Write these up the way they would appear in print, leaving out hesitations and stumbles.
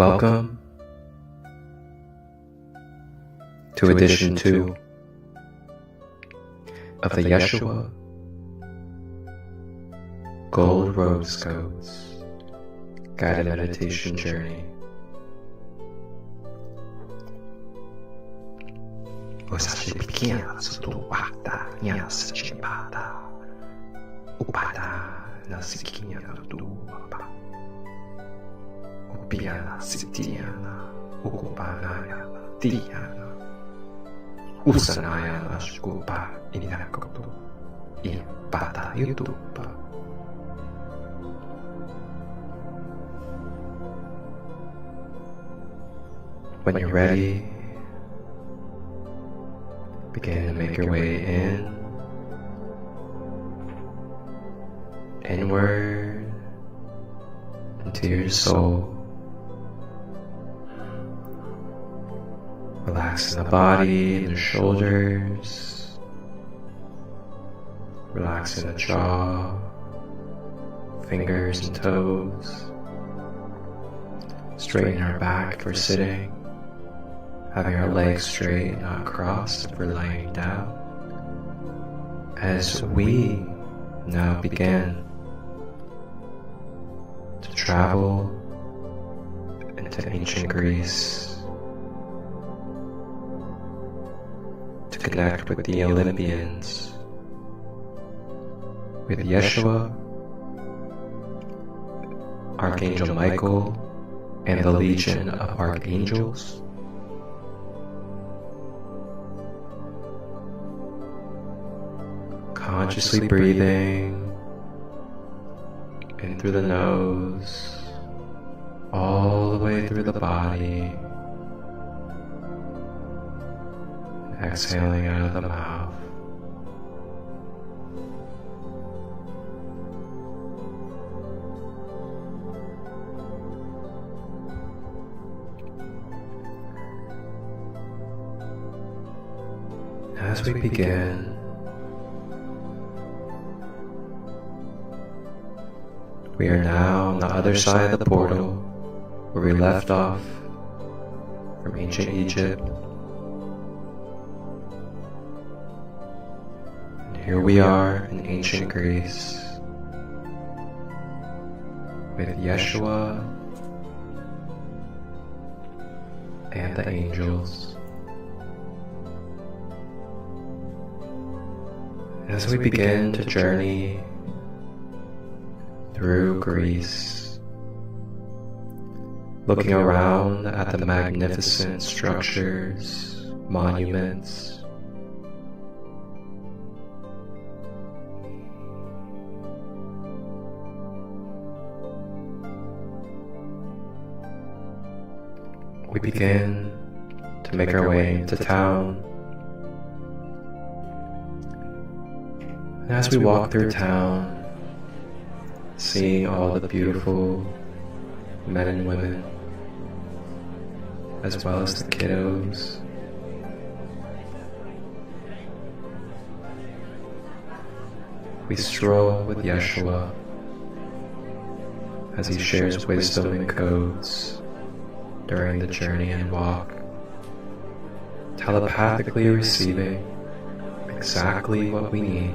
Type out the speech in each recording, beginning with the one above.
Welcome to edition 2 of the Yeshua Gold Rose Codes Guided Meditation Journey. Upiana, Sitiana, Ukupanaya, Diana, Usanaya, Shkupa, Inakotu, Impata, Yutupa. When you're ready, begin to make your way inward, into your soul. Relaxing the body, the shoulders, relaxing the jaw, fingers and toes. Straighten our back if we're sitting, having our legs straight, not crossed if we're laying down. As we now begin to travel into ancient Greece, to connect with the Olympians, with Yeshua, Archangel Michael, and the Legion of Archangels. Consciously breathing in through the nose, all the way through the body, and exhaling out of the mouth. As we begin, we are now on the other side of the portal where we left off from ancient Egypt. And here we are in ancient Greece with Yeshua and the angels. As we begin to journey through Greece, looking around at the magnificent structures, monuments, we begin to make our way into town. And as we walk through town, seeing all the beautiful men and women, as well as the kiddos, we stroll with Yeshua as he shares wisdom and codes during the journey and walk, telepathically receiving exactly what we need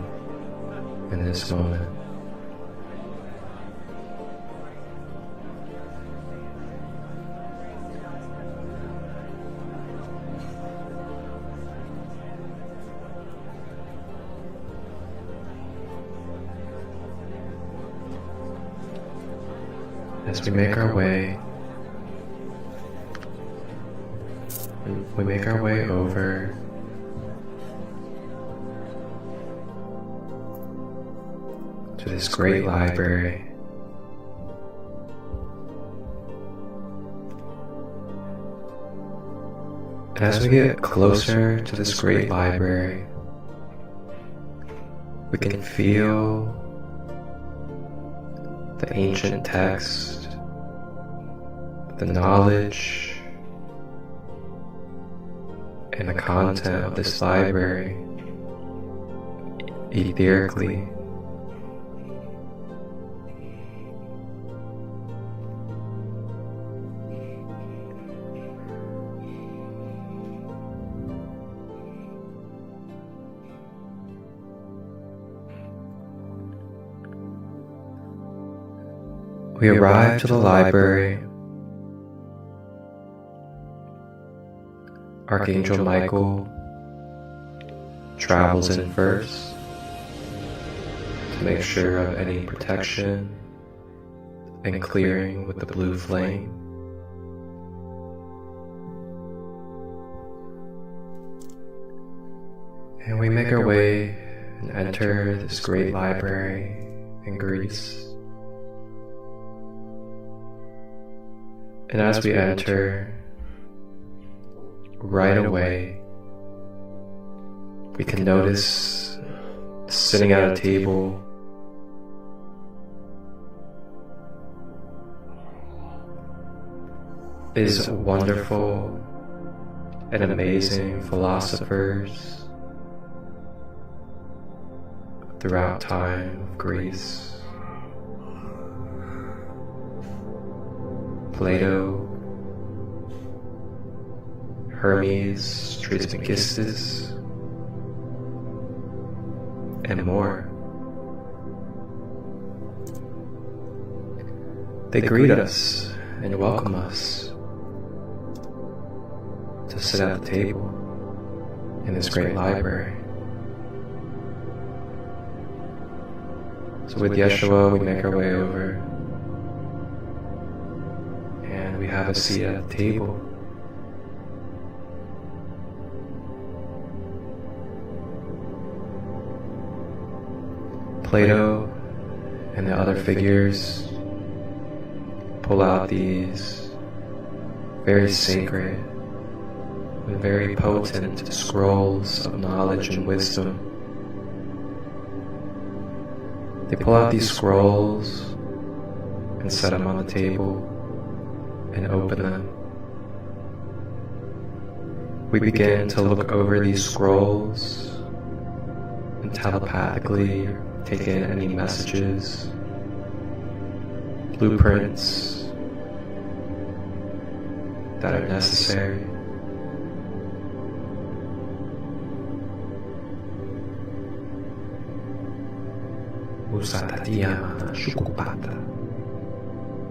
in this moment. As we make our way, over to this great library. And as we get closer to this great library, we can feel the ancient text, the knowledge, and the content of this library etherically. We arrive to the library. Archangel Michael travels in first to make sure of any protection and clearing with the blue flame. And we make our way and enter this great library in Greece. And as we enter, right away, we can notice sitting at a table is wonderful and amazing philosophers throughout time of Greece. Plato, Hermes Trismegistus, and more. They greet us and welcome us to sit at the table in this great library. So with Yeshua, we make our way over and we have a seat at the table. Plato and the other figures pull out these very sacred and very potent scrolls of knowledge and wisdom. They pull out these scrolls and set them on the table and open them. We begin to look over these scrolls and telepathically take in any messages, blueprints that are necessary. Usatatia mana shukupata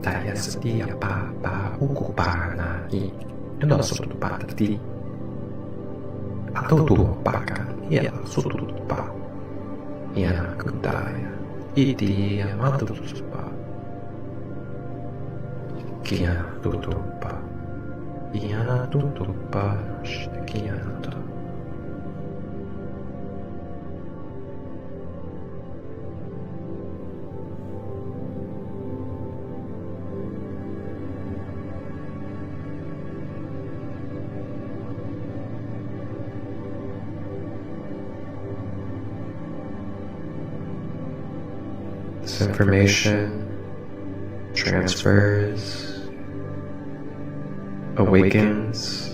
Tayasatia pa ukupana I Inosotupata ti Atotu paka Ia sotupa Iana kudaya Iti amatutupa Kiana tutupa Iana tutupa Kiana tutupa. This information transfers, awakens,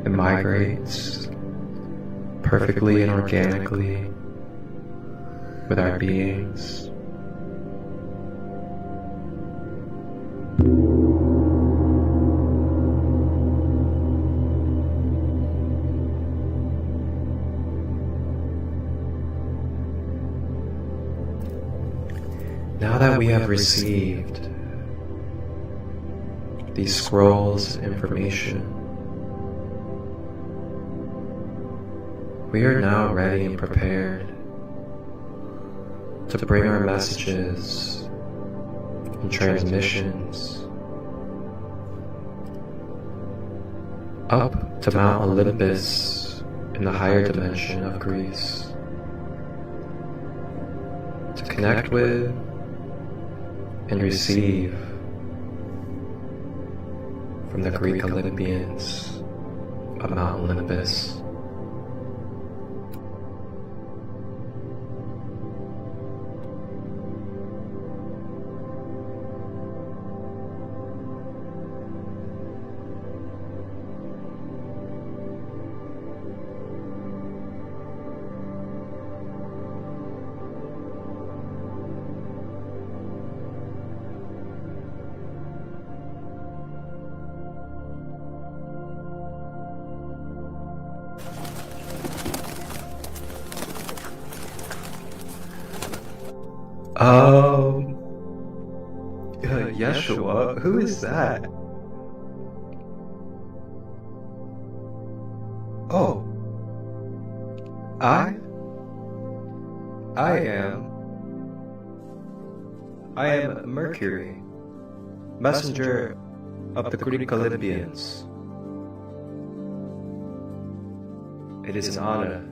and migrates perfectly and organically with our beings. Now that we have received these scrolls of information, we are now ready and prepared to bring our messages and transmissions up to Mount Olympus in the higher dimension of Greece to connect with and receive from the Greek Olympians of Mount Olympus. Yeshua, who is that? Oh, I am Mercury, messenger of the Greek Olympians. It is an honor.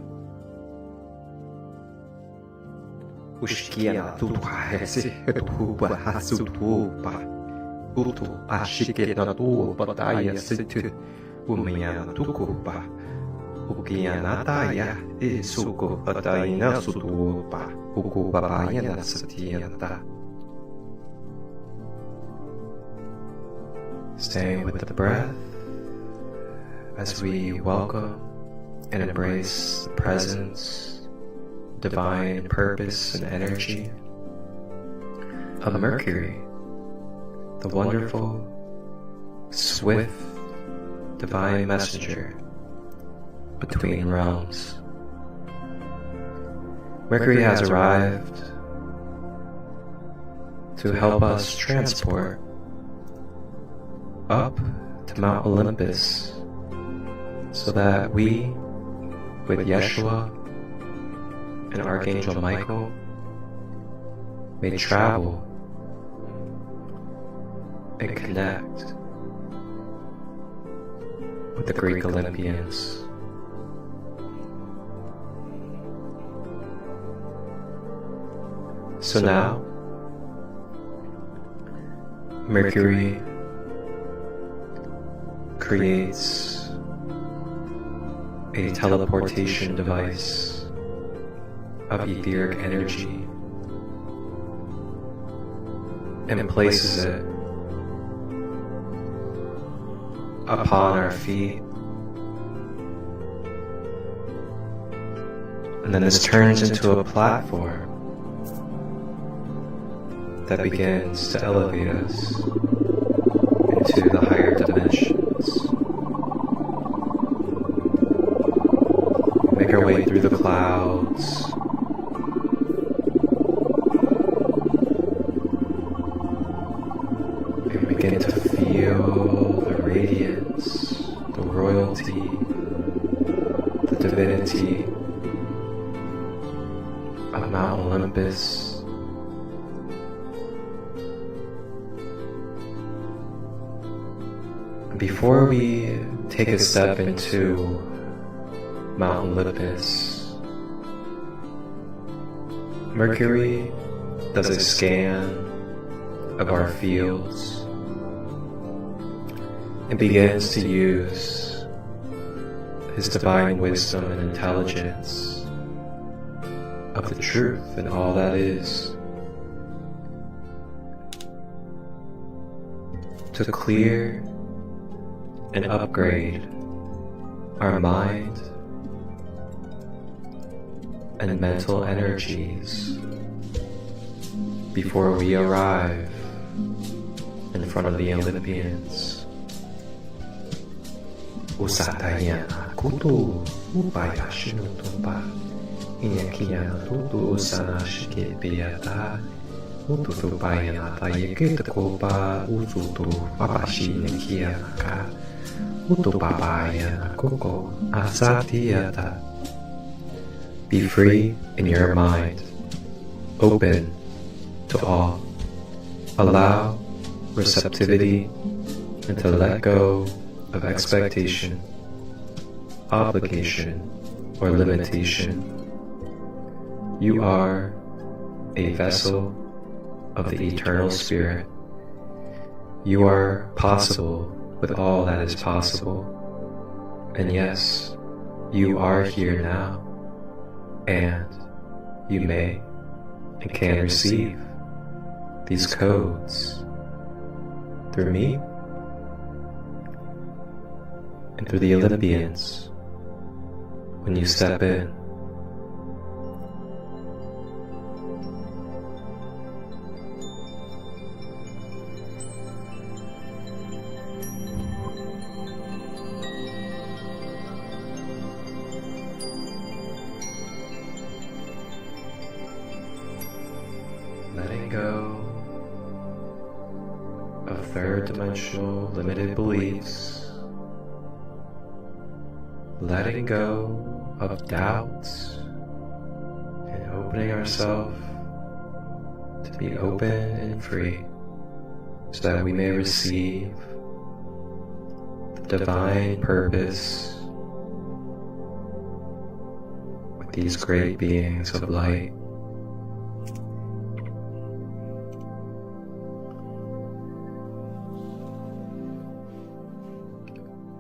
Staying with the breath as we welcome and embrace the presence, divine purpose and energy of Mercury, the wonderful, swift, divine messenger between realms. Mercury has arrived to help us transport up to Mount Olympus so that we, with Yeshua and Archangel Michael, may travel and connect with the Greek Olympians. So now, Mercury creates a teleportation device of etheric energy and places it upon our feet. And then this turns into a platform that begins to elevate us into the higher dimensions. Make our way through the clouds, and begin to feel the radiance, the royalty, the divinity of Mount Olympus. Before we take a step into Mount Olympus, Mercury does a scan of our fields and begins to use his divine wisdom and intelligence of the truth and all that is to clear and upgrade our mind and mental energies before we arrive in front of the Olympians. Usatayana kutu upaya shinutumba inyakiyana tutu usana shikipiyata ututupayana tayekitakopa ututu papashi nyakiyanaka utupapayana koko asatiyata. Be free in your mind, open to all. Allow receptivity and to let go of expectation, obligation, or limitation. You are a vessel of the eternal spirit. You are possible with all that is possible. And yes, you are here now. And you may and can receive these codes through me and through the Olympians when you step in. Letting go third dimensional limited beliefs, letting go of doubts and opening ourselves to be open and free so that we may receive the divine purpose with these great beings of light.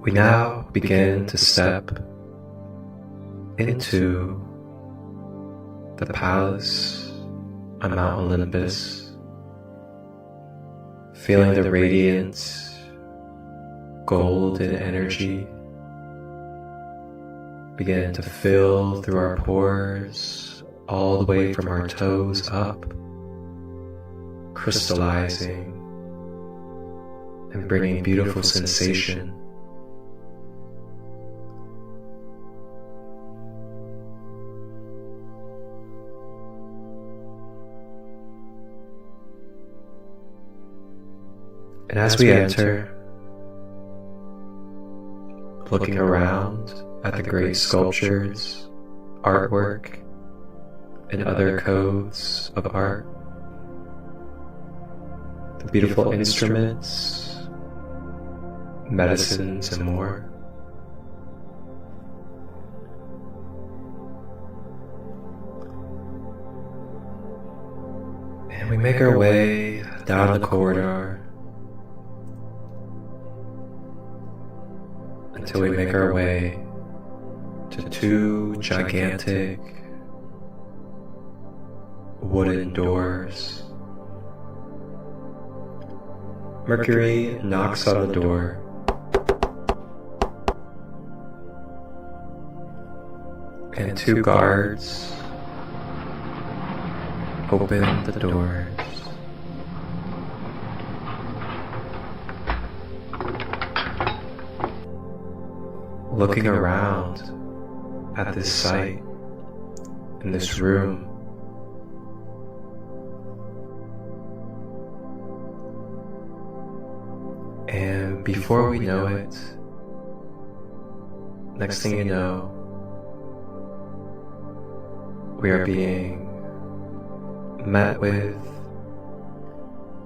We now begin to step into the palace on Mount Olympus, feeling the radiant golden energy begin to fill through our pores all the way from our toes up, crystallizing and bringing beautiful sensation. And as we enter, looking around at the great sculptures, artwork, and other codes of art, the beautiful instruments, medicines, and more, and we make our way down the corridor until we make our way to two gigantic wooden doors. Mercury knocks on the door, and two guards open the doors. Looking around at this site, in this room, and before we know it, next thing you know, we are being met with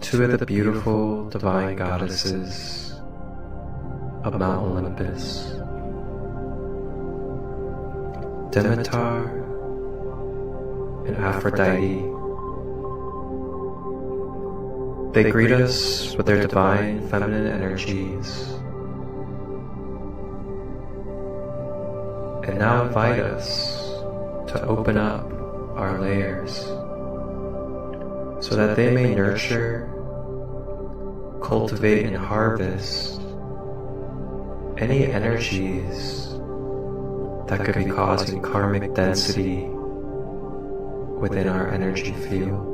two of the beautiful divine goddesses of Mount Olympus, Demeter and Aphrodite. They greet us with their divine feminine energies and now invite us to open up our layers so that they may nurture, cultivate, and harvest any energies that could be causing karmic density within our energy field.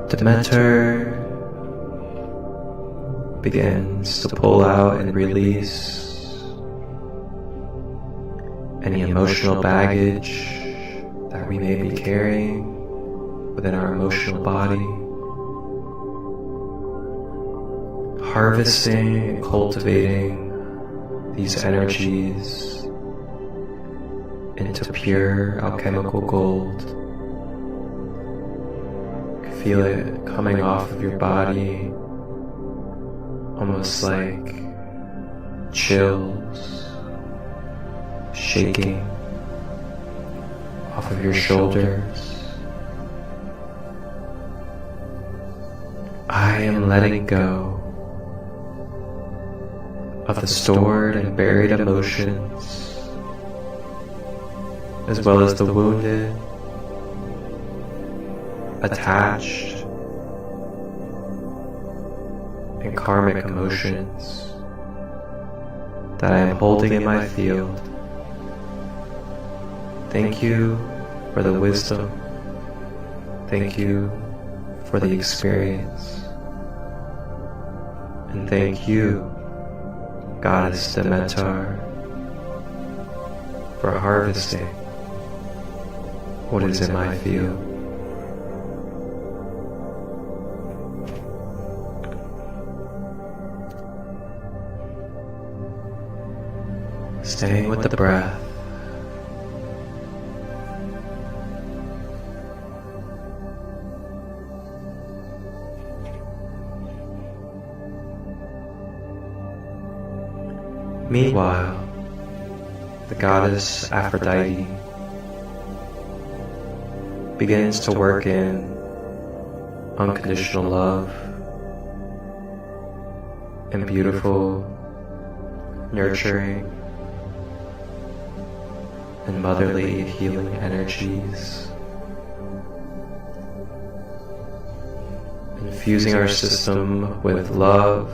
Demeter begins to pull out and release any emotional baggage that we may be carrying within our emotional body, harvesting and cultivating these energies into pure alchemical gold. Feel it coming off of your body, almost like chills, shaking off of your shoulders. I am letting go of the stored and buried emotions, as well as the wounded, attached, and karmic emotions that I am holding in my field. Thank you for the wisdom. Thank you for the experience. And thank you, Goddess Demeter, for harvesting what is in my field. Staying with the breath. Meanwhile, the goddess Aphrodite begins to work in unconditional love and beautiful, nurturing, and motherly healing energies, infusing our system with love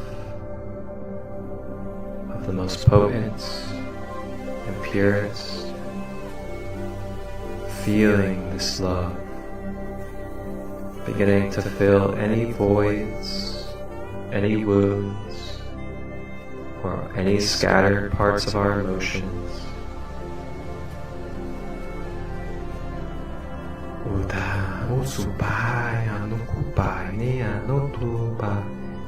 of the most potent and purest, feeling this love beginning to fill any voids, any wounds, or any scattered parts of our emotions. Usupai anukupai ni anutupa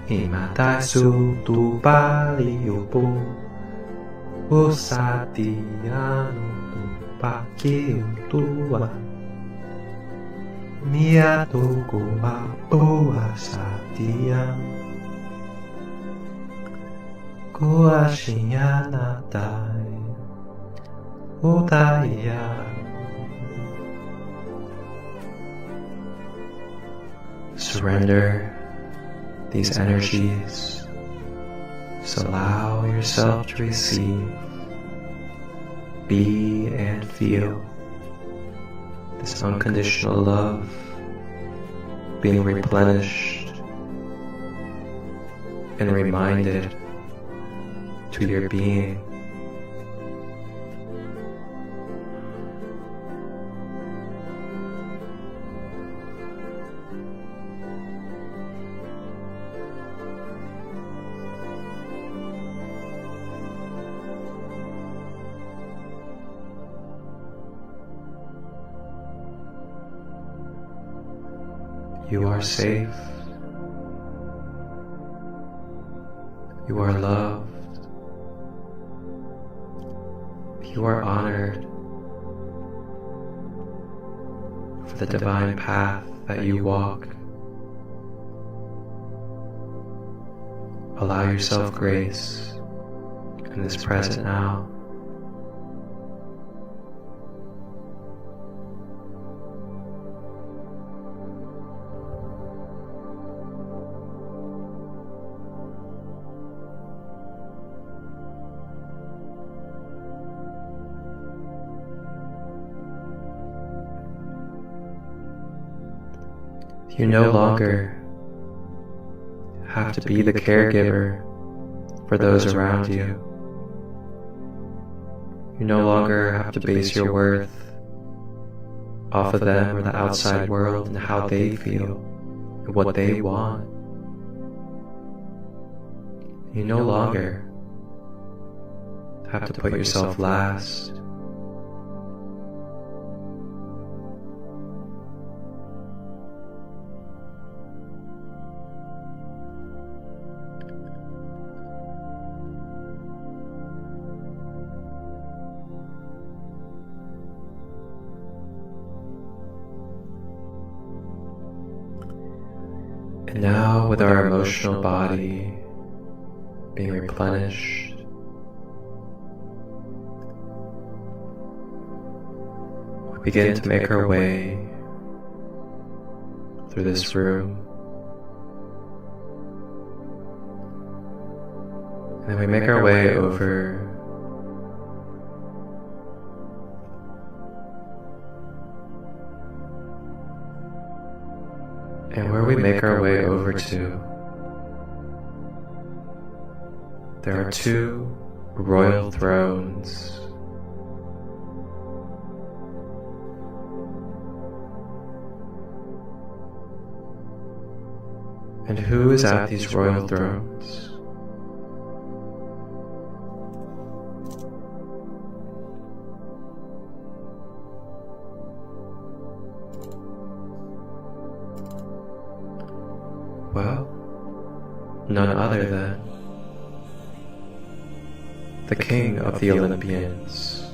imatai sutupa liupu usati anutupa kiutua miatukupa uasatia kuashianatai utaya. Surrender these energies. Just allow yourself to receive, be and feel this unconditional love being replenished and reminded to your being. You are safe. You are loved. You are honored for the divine path that you walk. Allow yourself grace in this present now. You no longer have to be the caregiver for those around you. You no longer have to base your worth off of them or the outside world and how they feel and what they want. You no longer have to put yourself last. And now, with our emotional body being replenished, we begin to make our way through this room. then we make our way over and where we make our way over to, there are two royal thrones. And who is at these royal thrones? Well, none other than the king of the Olympians,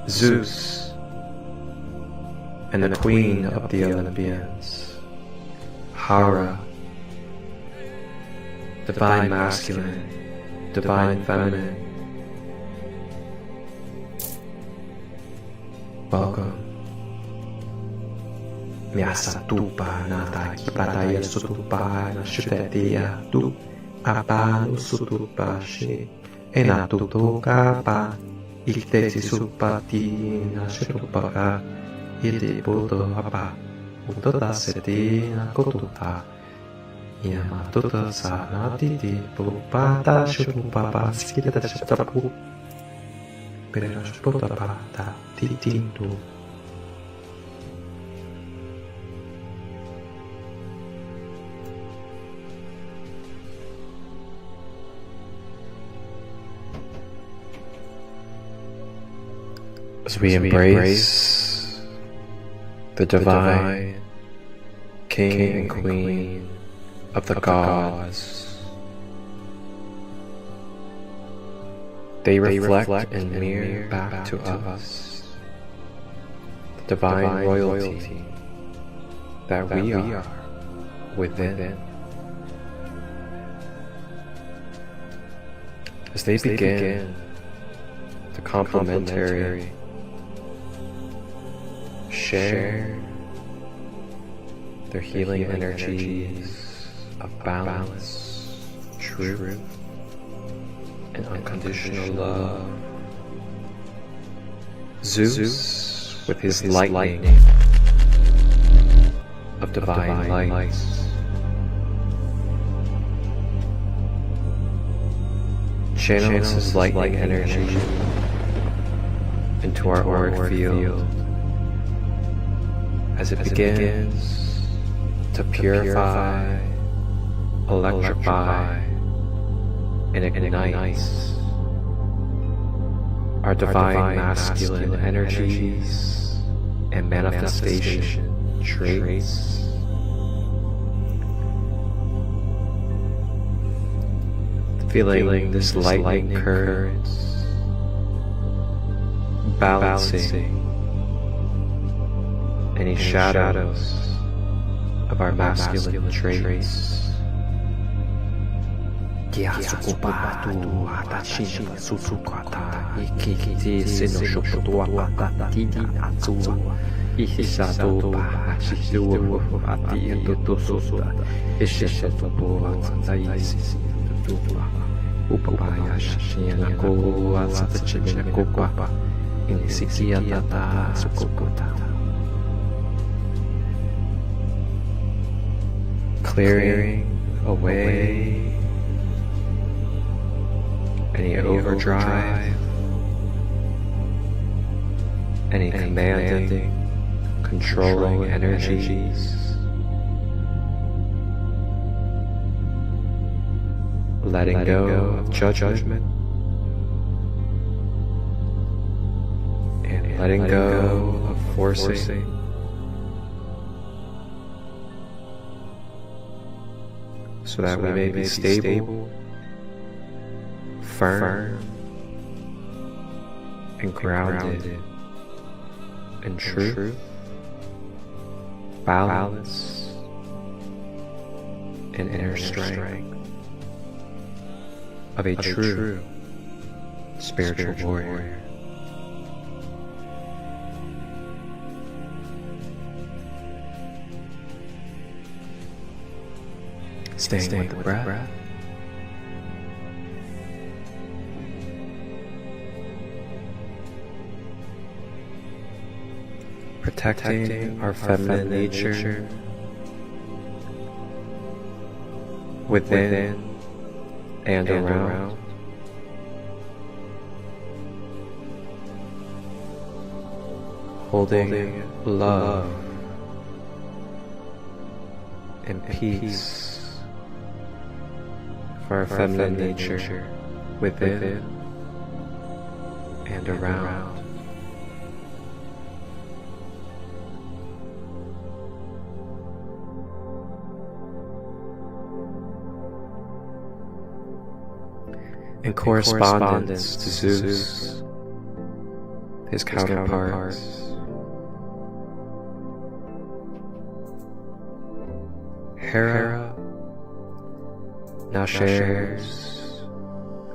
Zeus, and the queen of the Olympians, Hera, divine masculine, divine feminine. Welcome. Miasa tupa nata kipataya sutupa na shutetia tu apa sutupa shi enatutuka pa iktesi supati na shutupaka iti puto apa utota seti na kotuta yamatuta sanatiti pupata shutupapa skita shutapu pero shutupata titintu. As we embrace the divine king and queen of the gods, they reflect and mirror back to us the divine royalty that we are within. As they begin the complementary share their healing energies of balance, truth, and unconditional love. Zeus, with his lightning of divine light, channels his lightning energy into our auric field as it begins to purify, electrify, and ignite our divine masculine energies and manifestation traits. Feeling this lightning current balancing any shadows of our masculine traits. Clearing away any overdrive, any commanding, controlling energies. Letting go of judgment and letting go of forcing. So that we may be stable, firm, and grounded in truth, balance, and inner strength of a true spiritual warrior. Staying with the breath. protecting our feminine nature within and around. Holding love and peace for our feminine nature within and around. In correspondence to Zeus, his counterparts, Hera now shares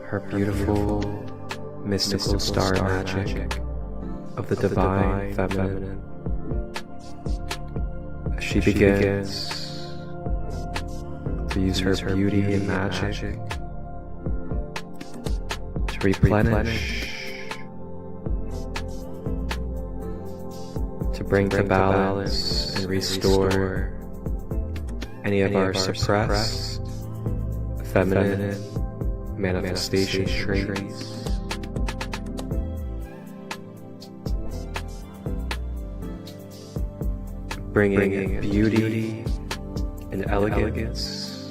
her beautiful mystical star magic of the divine feminine as she begins to use her beauty and magic to replenish, to bring to balance and restore any of our suppressed feminine manifestation traits. Bringing beauty and elegance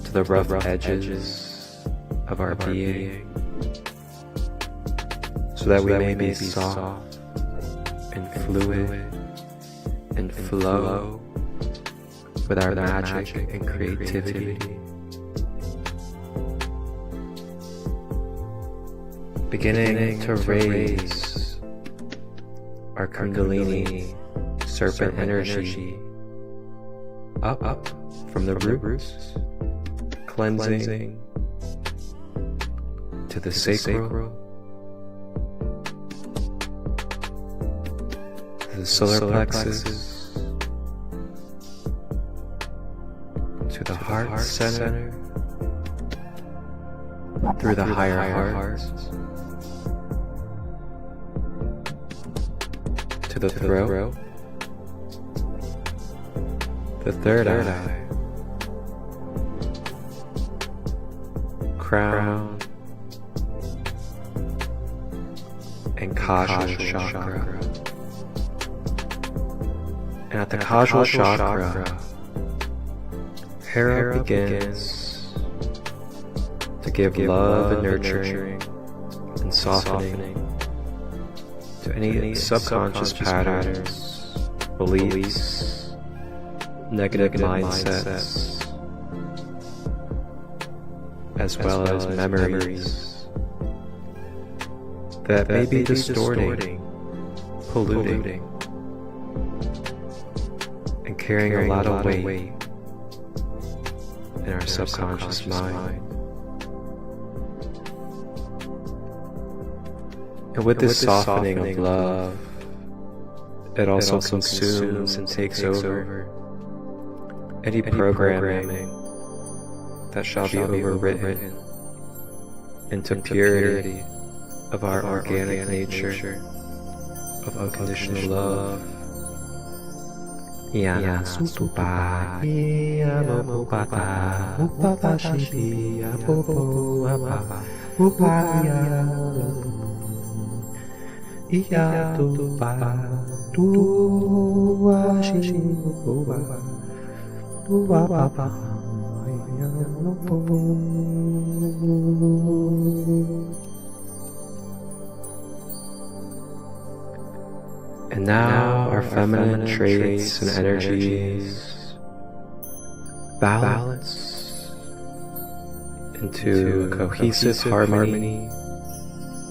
to the rough edges of our being, so that we may be soft and fluid and flow with our magic and creativity. Beginning to raise our Kundalini serpent energy up from the roots, cleansing to the sacral, to the solar plexus, to the heart center, through the higher heart, to the throat, the third eye, crown, and causal chakra. And at the causal chakra, Hera begins to give love and nurturing and softening to any subconscious patterns, beliefs, negative mindsets, as well as memories that may be distorting, polluting, and carrying a lot of weight in our subconscious mind. And with this softening of love, it also consumes and takes over any programming that shall be overwritten into purity of our organic nature of unconditional love. Yana sutupa iya mopapa upapa shibi apopo apa upaya iya tupa tua shibuwa tua papa iya lopo. And now our feminine traits and energies balance into a cohesive harmony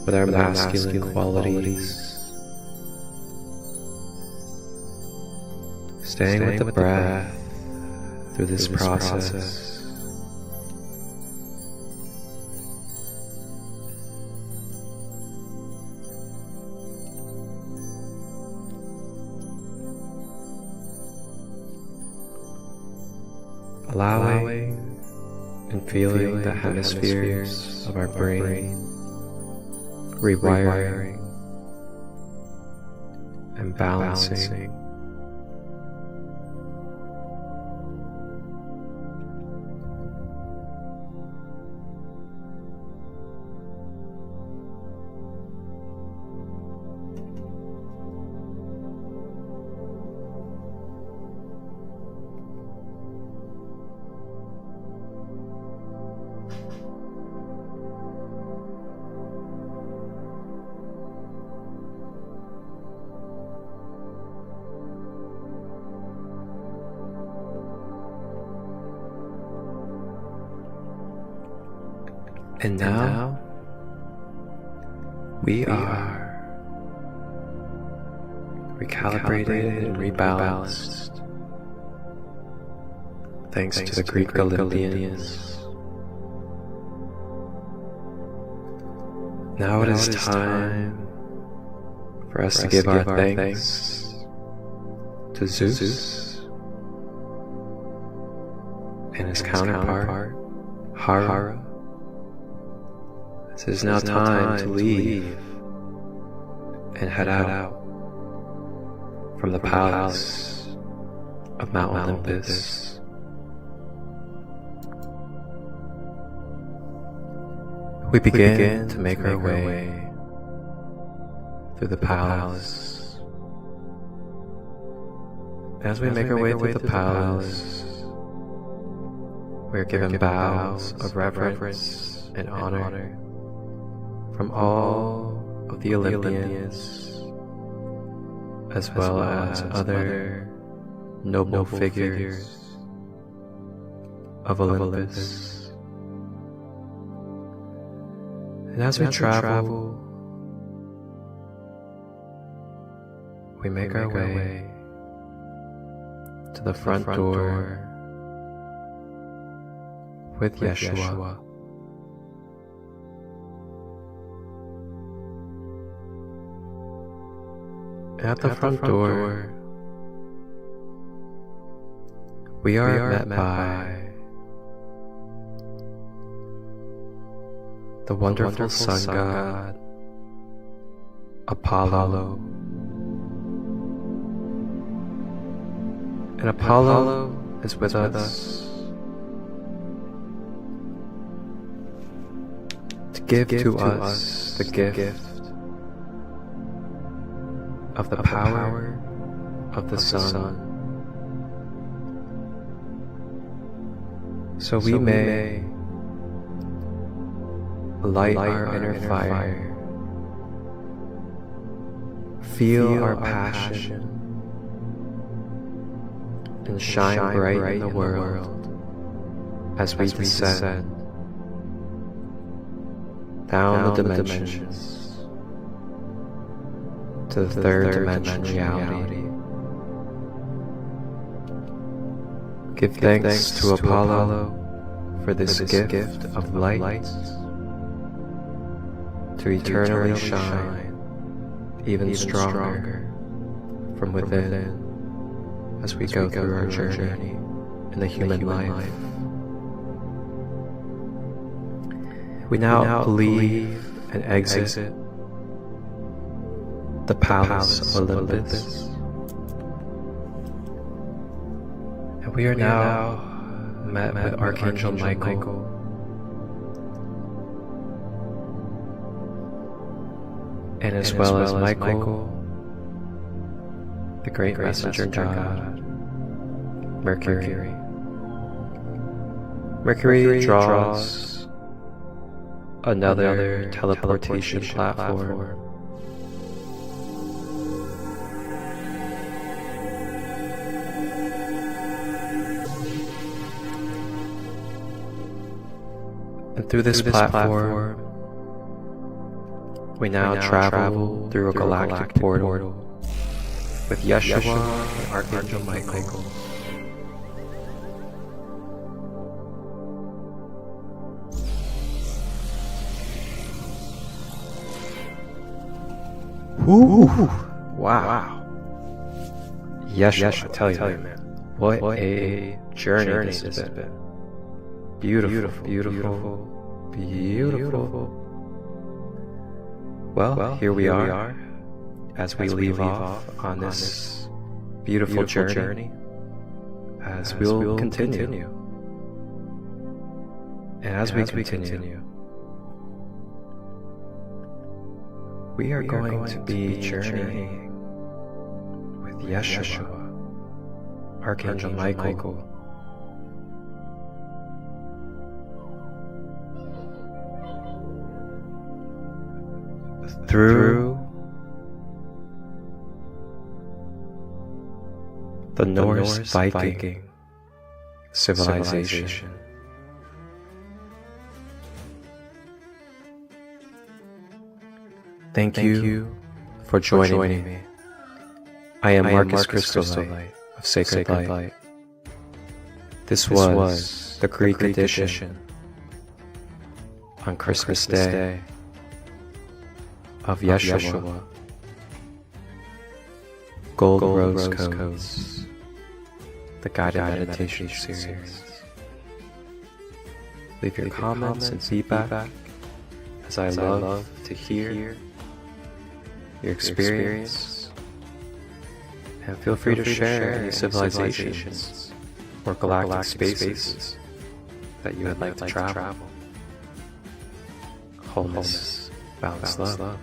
with our masculine qualities, staying with the breath through this process. Allowing and feeling the hemispheres of our brain rewiring and balancing. And now we are recalibrated and rebalanced thanks to the Greek Olympians. Now it is time for us to give our thanks to Zeus and his counterpart, Hera. It is now time to leave and head out from the palace of Mount Olympus. We begin to make our way through the palace. As we make our way through the palace, we are given bows of reverence and honor from all of the Olympians, as well as other noble figures of Olympus. And as we travel, we make our way to the front door with Yeshua. At the front door, we are met by the wonderful sun god, Apollo. And Apollo is with us to give to us the gift of the power of the sun, so we may light our inner fire, feel our passion, and shine bright in the world as we descend down the dimensions to the third dimension reality. Give thanks to Apollo for this gift of light to eternally shine even stronger from within as we go through our journey in the human life. We now leave and exit the palace of Olympus, and we are now met with Archangel Michael, and as well as Michael, the great messenger god, Mercury. Mercury draws another teleportation platform. And through this platform, we now travel through a galactic portal with Yeshua and Archangel Michael. Woo! Wow. Yeshua, I tell you, man, what a journey this has been. Beautiful. Well, here we are as we leave off on this beautiful journey, as we'll continue. And as we continue, we are going to be journeying with Yeshua, Archangel Michael, through the Norse Viking civilization. Thank you for joining me. I am Marcus Crystallite of Sacred Light. This was the Greek edition on Christmas Day of Yeshua Gold Rose Codes, the guided meditation series. Leave your comments and feedback, as I love to hear your experience, and feel free to share any civilizations or galactic spaces that you would like to travel. Wholeness, balance, love.